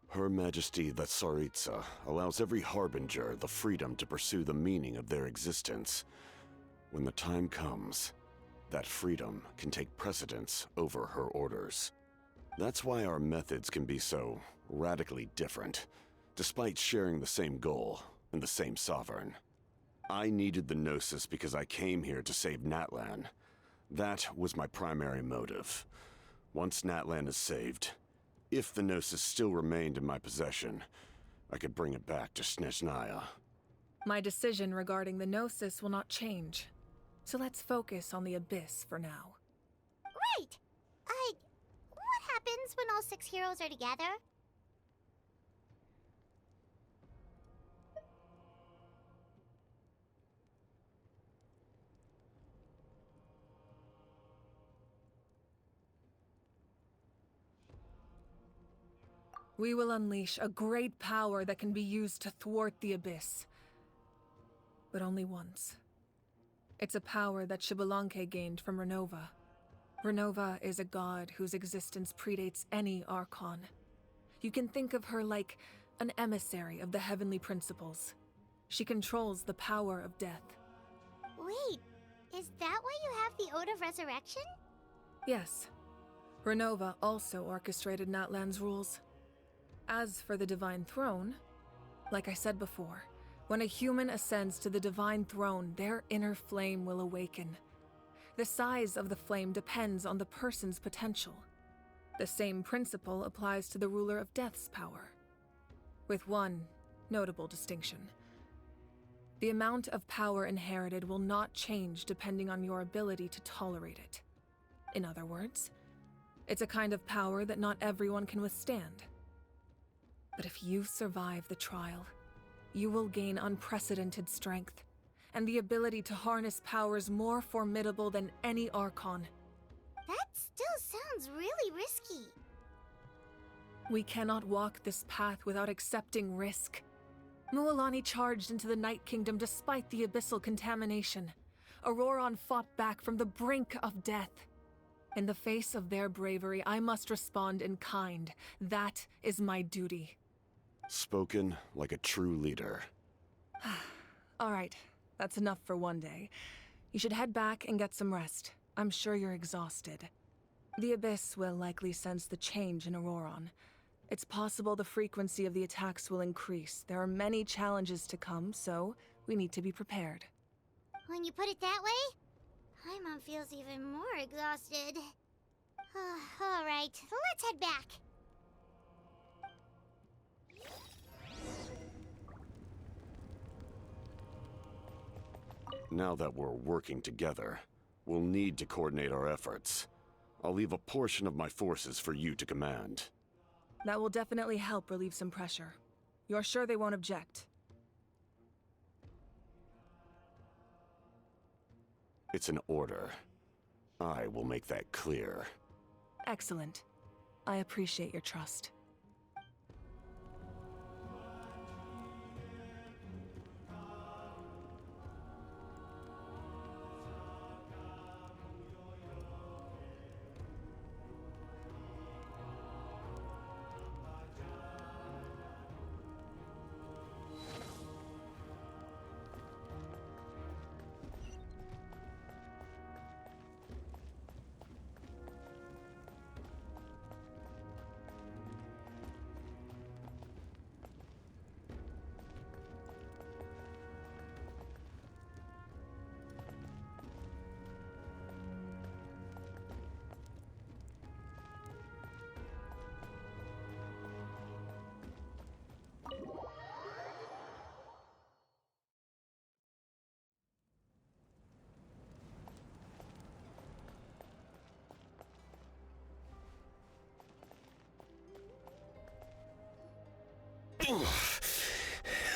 Her Majesty the Tsaritsa allows every harbinger the freedom to pursue the meaning of their existence. When the time comes, that freedom can take precedence over her orders. That's why our methods can be so radically different, despite sharing the same goal and the same sovereign. I needed the Gnosis because I came here to save Natlan. That was my primary motive. Once Natlan is saved, if the Gnosis still remained in my possession, I could bring it back to Snezhnaya. My decision regarding the Gnosis will not change. So let's focus on the Abyss for now. Right! What happens when all 6 heroes are together? We will unleash a great power that can be used to thwart the Abyss. But only once. It's a power that Xbalanque gained from Renova. Renova is a god whose existence predates any Archon. You can think of her like an emissary of the heavenly principles. She controls the power of death. Wait, is that why you have the Ode of Resurrection? Yes. Renova also orchestrated Natlan's rules. As for the Divine Throne, like I said before, when a human ascends to the Divine Throne, their inner flame will awaken. The size of the flame depends on the person's potential. The same principle applies to the Ruler of Death's power, with one notable distinction. The amount of power inherited will not change depending on your ability to tolerate it. In other words, it's a kind of power that not everyone can withstand. But if you survive the trial, you will gain unprecedented strength, and the ability to harness powers more formidable than any Archon. That still sounds really risky. We cannot walk this path without accepting risk. Mualani charged into the Night Kingdom despite the abyssal contamination. Auroron fought back from the brink of death. In the face of their bravery, I must respond in kind. That is my duty. Spoken like a true leader. All right, that's enough for one day. You should head back and get some rest. I'm sure you're exhausted. The Abyss will likely sense the change in Auroron. It's possible the frequency of the attacks will increase. There are many challenges to come, so we need to be prepared. When you put it that way, Paimon feels even more exhausted. All right, let's head back. Now that we're working together, we'll need to coordinate our efforts. I'll leave a portion of my forces for you to command. That will definitely help relieve some pressure. You're sure they won't object? It's an order. I will make that clear. Excellent. I appreciate your trust.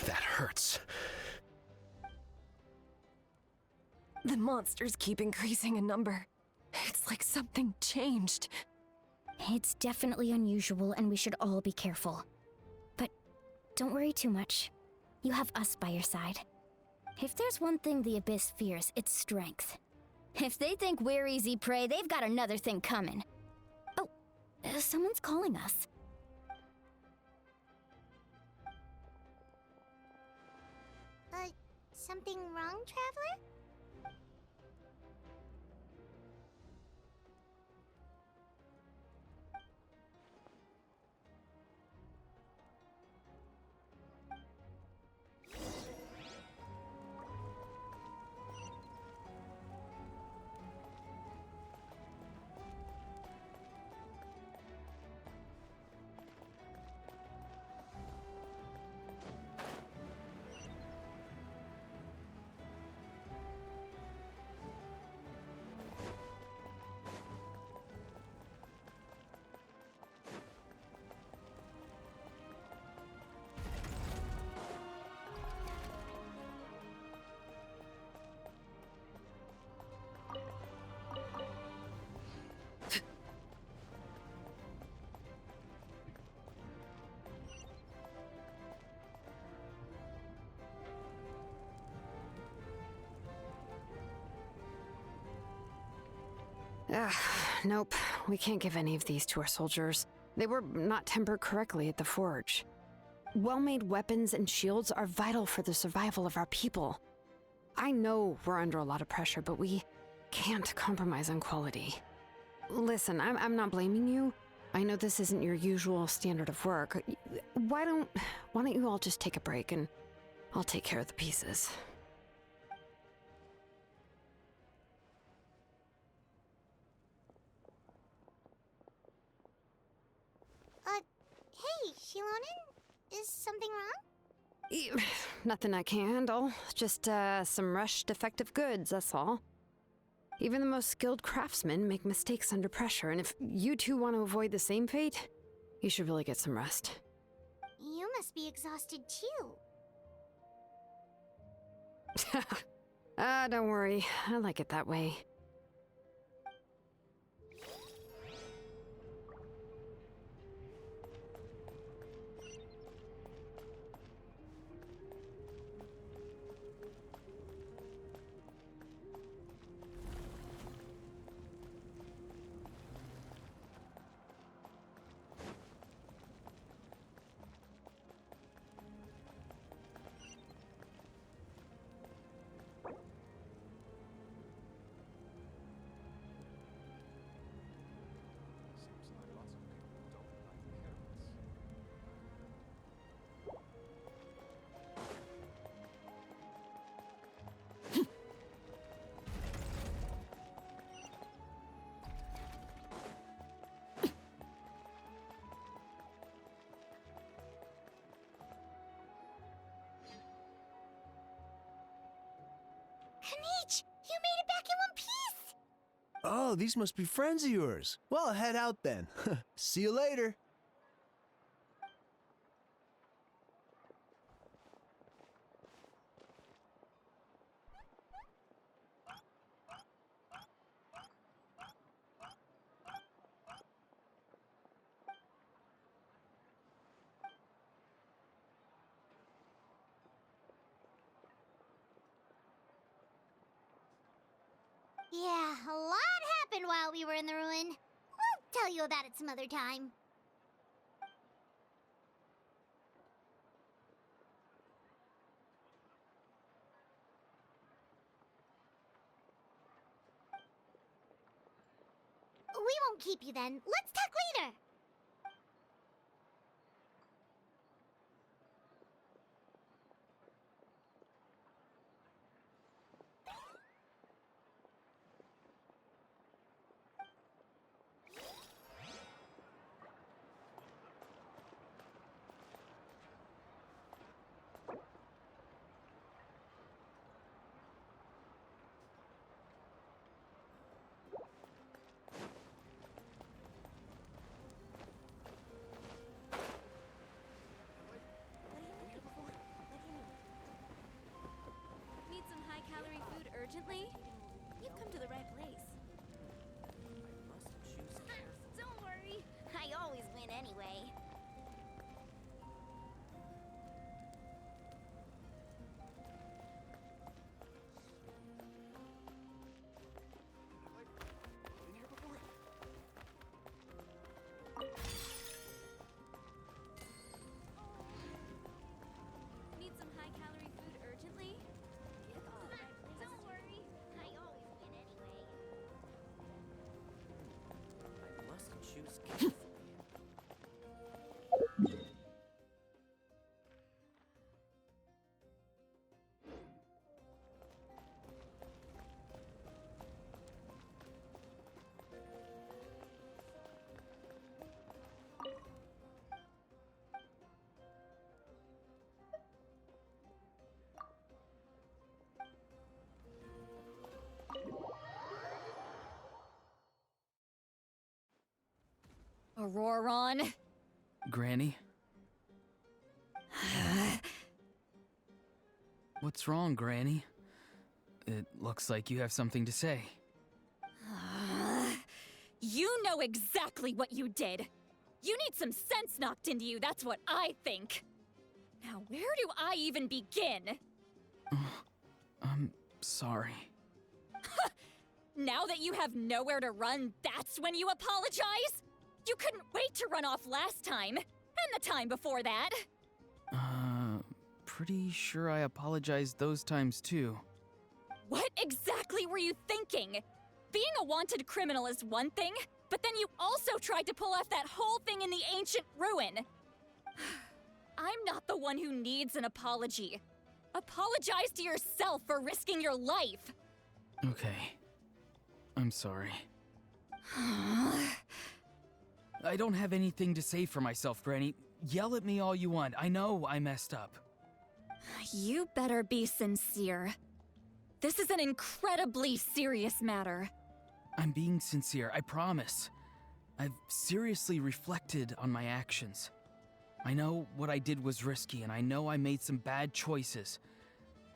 That hurts. The monsters keep increasing in number. It's like something changed. It's definitely unusual, and we should all be careful. But don't worry too much. You have us by your side. If there's one thing the Abyss fears, it's strength. If they think we're easy prey, they've got another thing coming. Oh, someone's calling us. Something wrong, Traveler? Nope. We can't give any of these to our soldiers. They were not tempered correctly at the forge. Well-made weapons and shields are vital for the survival of our people. I know we're under a lot of pressure, but we can't compromise on quality. Listen, I'm not blaming you. I know this isn't your usual standard of work. Why don't you all just take a break and I'll take care of the pieces. Hey, Shilonen? Is something wrong? Nothing I can handle. Just, some rushed defective goods, that's all. Even the most skilled craftsmen make mistakes under pressure, and if you two want to avoid the same fate, you should really get some rest. You must be exhausted too. Don't worry. I like it that way. Kanich, you made it back in one piece! Oh, these must be friends of yours. Well, head out then. See you later. Yeah, a lot happened while we were in the ruin. We'll tell you about it some other time. We won't keep you then. Let's talk later. Need some high-calorie food urgently? You've come to the right place. Don't worry. I always win anyway. Need some high-calorie food urgently? Auroron. Granny? What's wrong, Granny? It looks like you have something to say. You know exactly what you did. You need some sense knocked into you, that's what I think. Now, where do I even begin? I'm sorry. Now that you have nowhere to run, that's when you apologize? You couldn't wait to run off last time, and the time before that. Pretty sure I apologized those times too. What exactly were you thinking? Being a wanted criminal is one thing, but then you also tried to pull off that whole thing in the ancient ruin. I'm not the one who needs an apology. Apologize to yourself for risking your life. Okay. I'm sorry. I don't have anything to say for myself, Granny. Yell at me all you want. I know I messed up. You better be sincere. This is an incredibly serious matter. I'm being sincere, I promise. I've seriously reflected on my actions. I know what I did was risky, and I know I made some bad choices.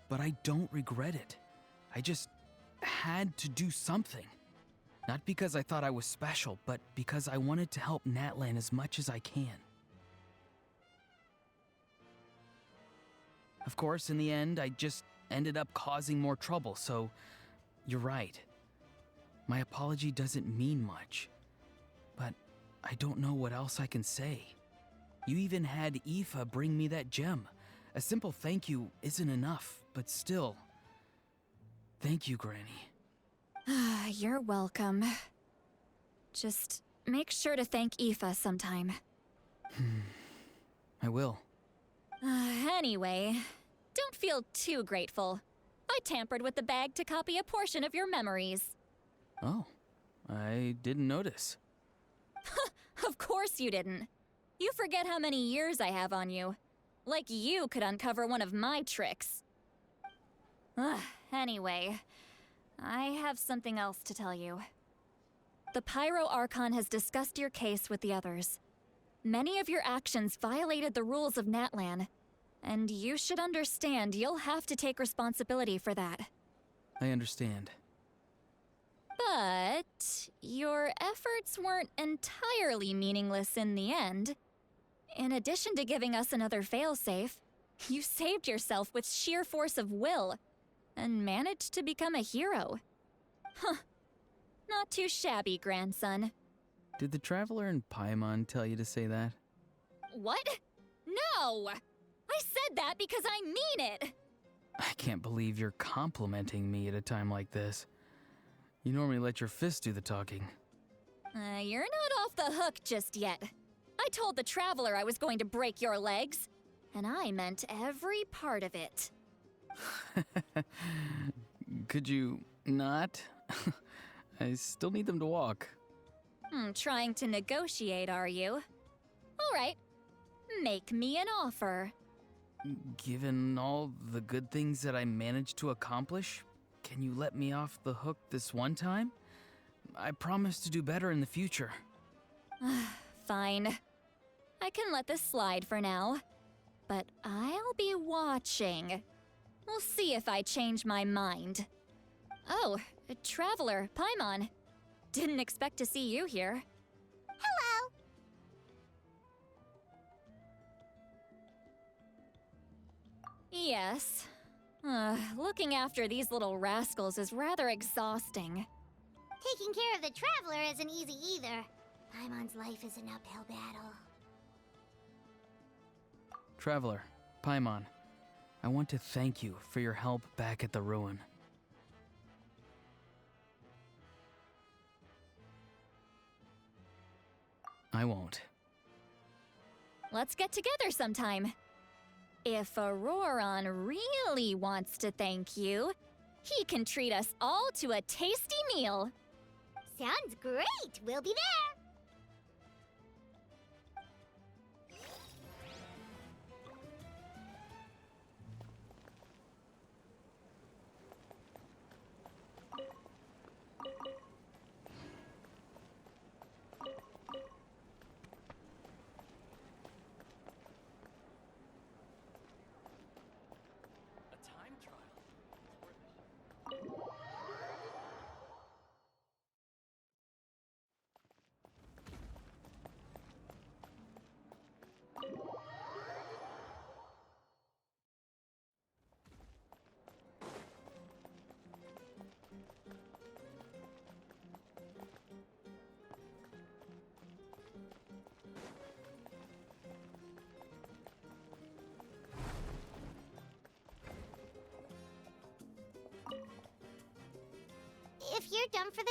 But I don't regret it. I just had to do something. Not because I thought I was special, but because I wanted to help Natlan as much as I can. Of course, in the end, I just ended up causing more trouble, so you're right. My apology doesn't mean much, but I don't know what else I can say. You even had Aoife bring me that gem. A simple thank you isn't enough, but still. Thank you, Granny. You're welcome. Just make sure to thank Aoife sometime. I will. Anyway, don't feel too grateful. I tampered with the bag to copy a portion of your memories. Oh, I didn't notice. Of course you didn't. You forget how many years I have on you. Like you could uncover one of my tricks. Anyway, I have something else to tell you. The Pyro Archon has discussed your case with the others. Many of your actions violated the rules of Natlan, and you should understand you'll have to take responsibility for that. I understand. But your efforts weren't entirely meaningless in the end. In addition to giving us another failsafe, you saved yourself with sheer force of will and managed to become a hero. Huh. Not too shabby, grandson. Did the Traveler in Paimon tell you to say that? What? No! I said that because I mean it! I can't believe you're complimenting me at a time like this. You normally let your fist do the talking. You're not off the hook just yet. I told the Traveler I was going to break your legs, and I meant every part of it. Could you not? I still need them to walk. Trying to negotiate, are you? All right. Make me an offer. Given all the good things that I managed to accomplish, can you let me off the hook this one time? I promise to do better in the future. Fine. I can let this slide for now. But I'll be watching. We'll see if I change my mind. Oh, Traveler, Paimon. Didn't expect to see you here. Hello! Yes. Looking after these little rascals is rather exhausting. Taking care of the Traveler isn't easy either. Paimon's life is an uphill battle. Traveler, Paimon, I want to thank you for your help back at the ruin. I won't. Let's get together sometime. If Auroron really wants to thank you, he can treat us all to a tasty meal. Sounds great! We'll be there!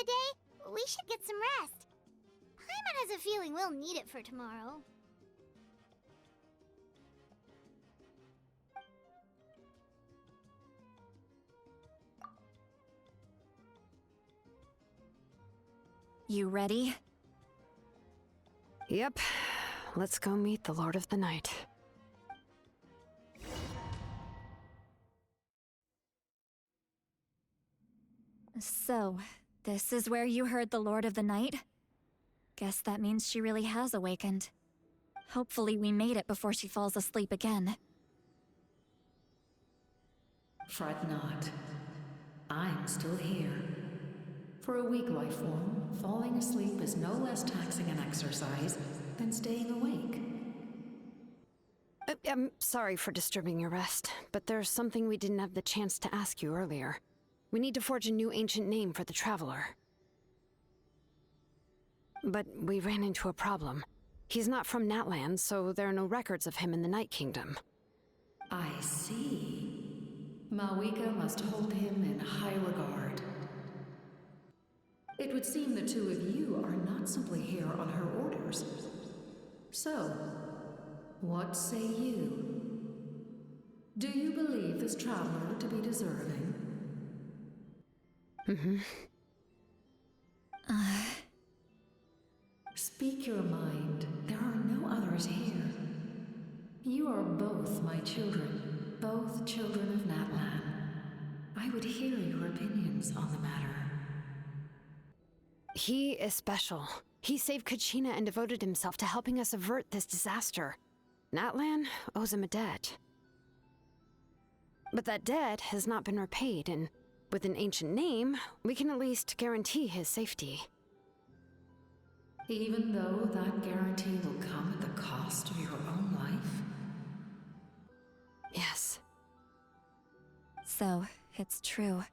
the day, we should get some rest. Paimon has a feeling we'll need it for tomorrow. You ready? Yep. Let's go meet the Lord of the Night. So, this is where you heard the Lord of the Night? Guess that means she really has awakened. Hopefully we made it before she falls asleep again. Fret not. I'm still here. For a weak life form, falling asleep is no less taxing an exercise than staying awake. I'm sorry for disturbing your rest, but there's something we didn't have the chance to ask you earlier. We need to forge a new ancient name for the Traveler. But we ran into a problem. He's not from Natlan, so there are no records of him in the Night Kingdom. I see. Malwika must hold him in high regard. It would seem the two of you are not simply here on her orders. So, what say you? Do you believe this traveler to be deserving? Mm-hmm. Speak your mind. There are no others here. You are both my children, both children of Natlan. I would hear your opinions on the matter. He is special. He saved Kachina and devoted himself to helping us avert this disaster. Natlan owes him a debt. But that debt has not been repaid, and with an ancient name, we can at least guarantee his safety. Even though that guarantee will come at the cost of your own life? Yes. So, it's true.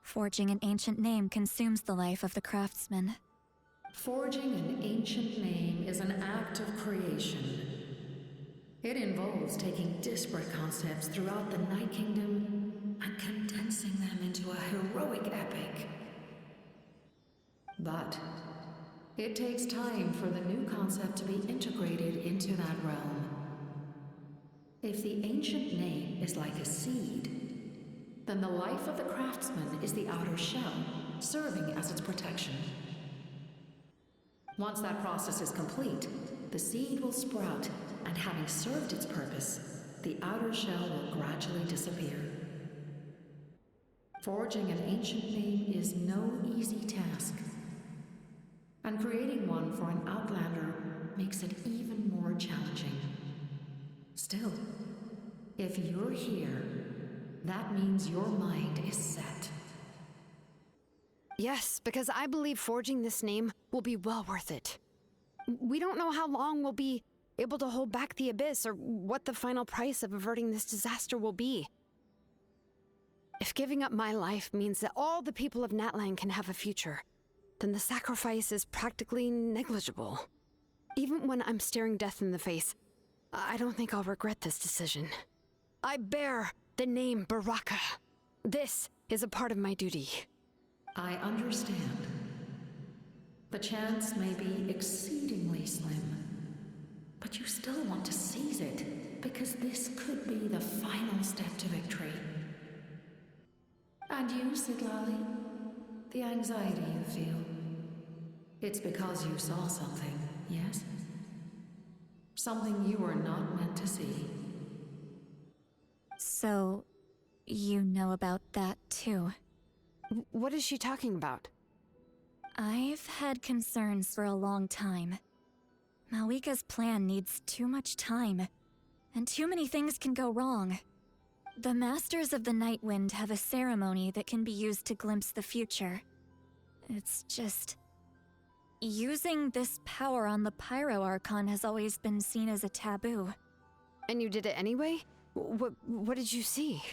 Forging an ancient name consumes the life of the craftsman. Forging an ancient name is an act of creation. It involves taking disparate concepts throughout the Night Kingdom and condensing them into a heroic epic. But it takes time for the new concept to be integrated into that realm. If the ancient name is like a seed, then the life of the craftsman is the outer shell, serving as its protection. Once that process is complete, the seed will sprout, and having served its purpose, the outer shell will gradually disappear. Forging an ancient name is no easy task, and creating one for an outlander makes it even more challenging. Still, if you're here, that means your mind is set. Yes, because I believe forging this name will be well worth it. We don't know how long we'll be able to hold back the Abyss or what the final price of averting this disaster will be. If giving up my life means that all the people of Natlan can have a future, then the sacrifice is practically negligible. Even when I'm staring death in the face, I don't think I'll regret this decision. I bear the name Baraka. This is a part of my duty. I understand. The chance may be exceedingly slim, but you still want to seize it, because this could be the final step to victory. And you, Sidlali, the anxiety you feel, it's because you saw something, yes? Something you were not meant to see. So, you know about that too. What is she talking about? I've had concerns for a long time. Malwika's plan needs too much time, and too many things can go wrong. The Masters of the Night Wind have a ceremony that can be used to glimpse the future. It's just... using this power on the Pyro Archon has always been seen as a taboo. And you did it anyway? What did you see?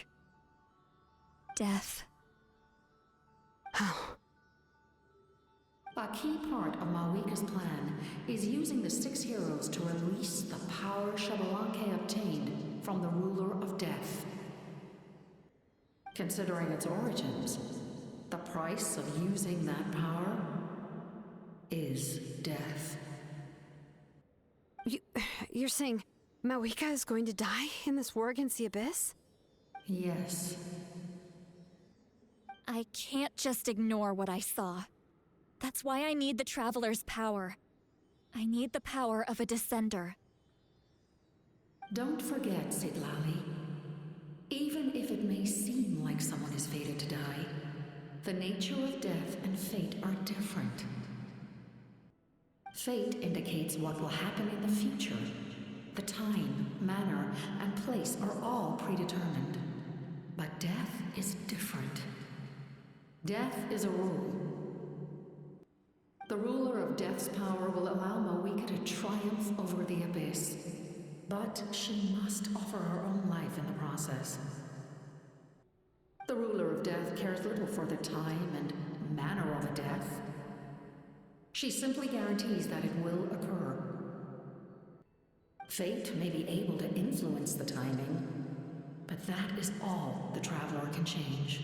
Death. Oh. A key part of Malwika's plan is using the 6 heroes to release the power Xbalanque obtained from the Ruler of Death. Considering its origins, the price of using that power is death. You're saying Mawika is going to die in this war against the Abyss? Yes. I can't just ignore what I saw. That's why I need the Traveler's power. I need the power of a Descender. Don't forget, Siglali. Even if it may seem like someone is fated to die, the nature of death and fate are different. Fate indicates what will happen in the future. The time, manner, and place are all predetermined. But death is different. Death is a rule. The ruler of Death's power will allow Mawika to triumph over the Abyss. But she must offer her own life in the process. The ruler of Death cares little for the time and manner of a death. She simply guarantees that it will occur. Fate may be able to influence the timing, but that is all the Traveler can change.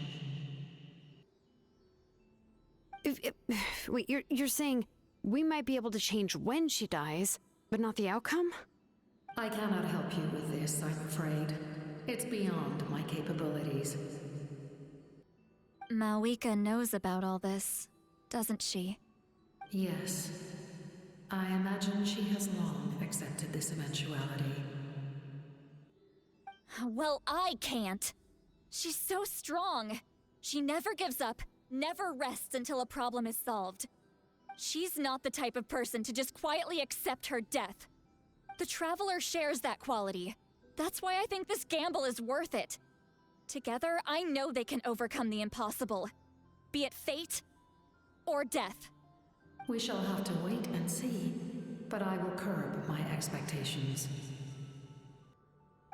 Wait, you're saying we might be able to change when she dies, but not the outcome? I cannot help you with this, I'm afraid. It's beyond my capabilities. Mawika knows about all this, doesn't she? Yes. I imagine she has long accepted this eventuality. Well, I can't. She's so strong. She never gives up, never rests until a problem is solved. She's not the type of person to just quietly accept her death. The Traveler shares that quality. That's why I think this gamble is worth it. Together, I know they can overcome the impossible. Be it fate or death. We shall have to wait and see, but I will curb my expectations.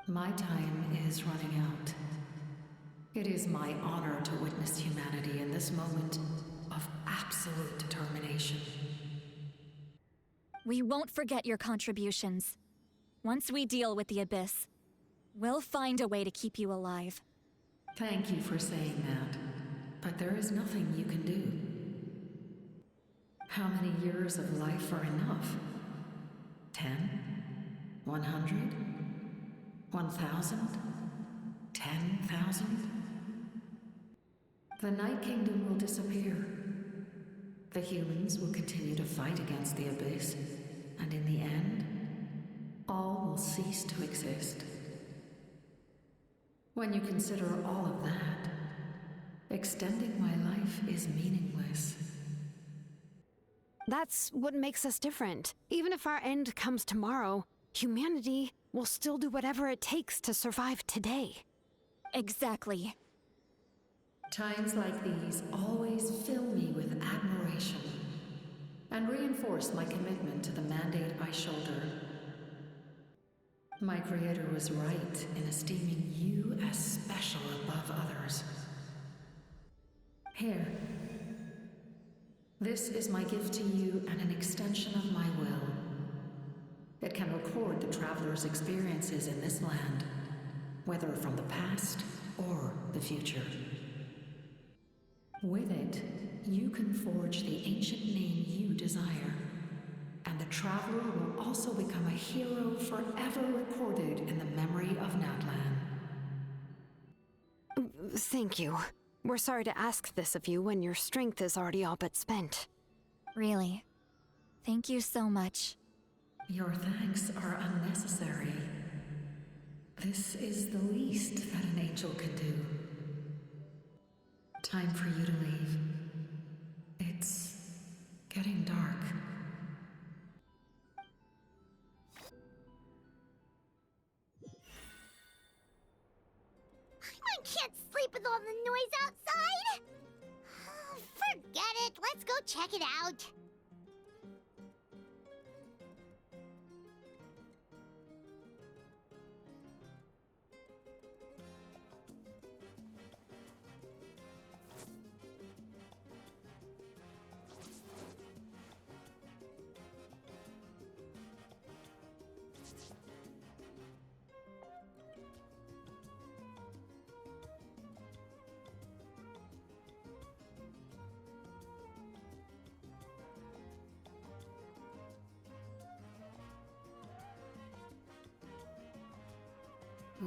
My time is running out. It is my honor to witness humanity in this moment of absolute determination. We won't forget your contributions. Once we deal with the Abyss, we'll find a way to keep you alive. Thank you for saying that, but there is nothing you can do. How many years of life are enough? 10? 100? 1,000? 10,000? The Night Kingdom will disappear. The humans will continue to fight against the Abyss, and in the end, all will cease to exist. When you consider all of that, extending my life is meaningless. That's what makes us different. Even if our end comes tomorrow, humanity will still do whatever it takes to survive today. Exactly. Times like these always fill me with admiration and reinforce my commitment to the mandate I shoulder. My Creator was right in esteeming you as special above others. Here. This is my gift to you and an extension of my will. It can record the Traveler's experiences in this land, whether from the past or the future. With it, you can forge the ancient name you desire, and the Traveler will also become a hero forever recorded in the memory of Natlan. Thank you. We're sorry to ask this of you when your strength is already all but spent. Really. Thank you so much. Your thanks are unnecessary. This is the least that an angel can do. Time for you to leave. It's getting dark. I can't sleep with all the noise outside! Forget it, let's go check it out.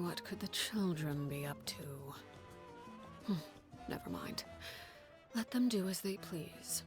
What could the children be up to? Never mind. Let them do as they please.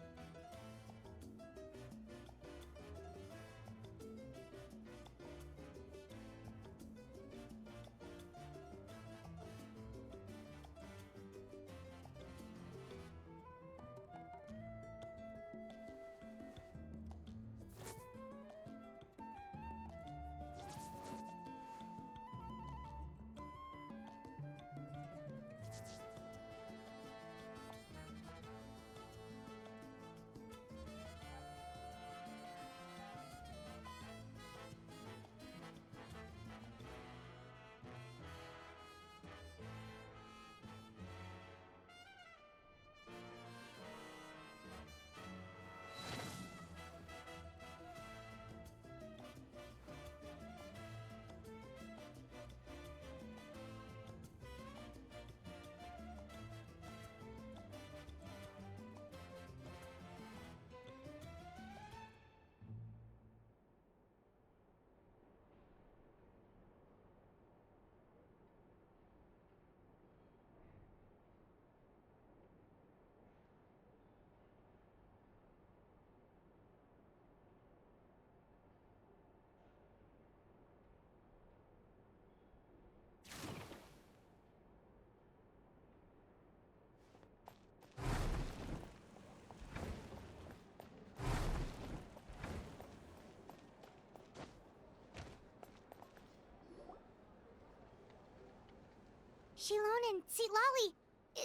Shilon and Lolly,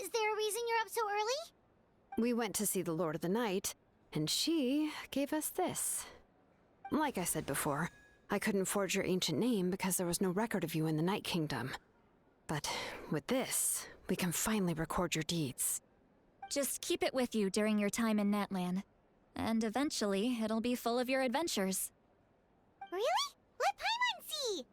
is there a reason you're up so early? We went to see the Lord of the Night, and she gave us this. Like I said before, I couldn't forge your ancient name because there was no record of you in the Night Kingdom. But with this, we can finally record your deeds. Just keep it with you during your time in Natlan. And eventually, it'll be full of your adventures. Really? Let Paimon see!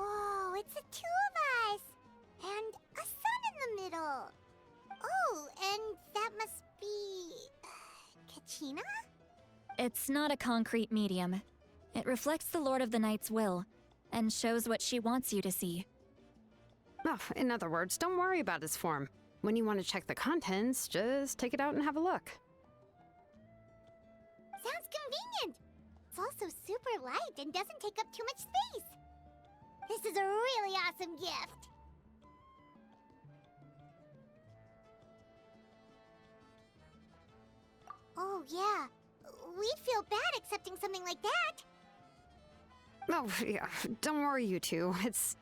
Whoa, it's the two of us! And a sun in the middle! Oh, and that must be... Kachina? It's not a concrete medium. It reflects the Lord of the Night's will, and shows what she wants you to see. Oh, in other words, don't worry about its form. When you want to check the contents, just take it out and have a look. Sounds convenient! It's also super light and doesn't take up too much space. This is a really awesome gift! Oh, yeah. We'd feel bad accepting something like that. Oh, yeah, don't worry, you two. It's,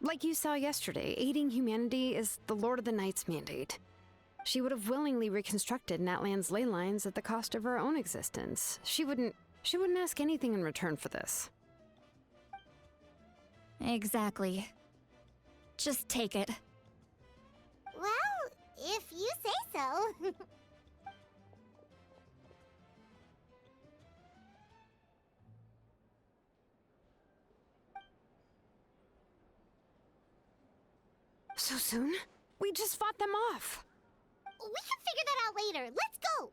like you saw yesterday, aiding humanity is the Lord of the Night's mandate. She would have willingly reconstructed Natlan's ley lines at the cost of her own existence. She wouldn't ask anything in return for this. Exactly. Just take it. Well, if you say so. So soon? We just fought them off. We can figure that out later. Let's go!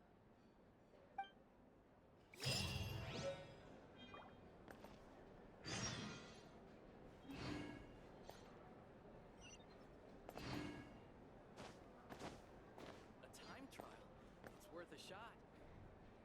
A time trial. It's worth a shot.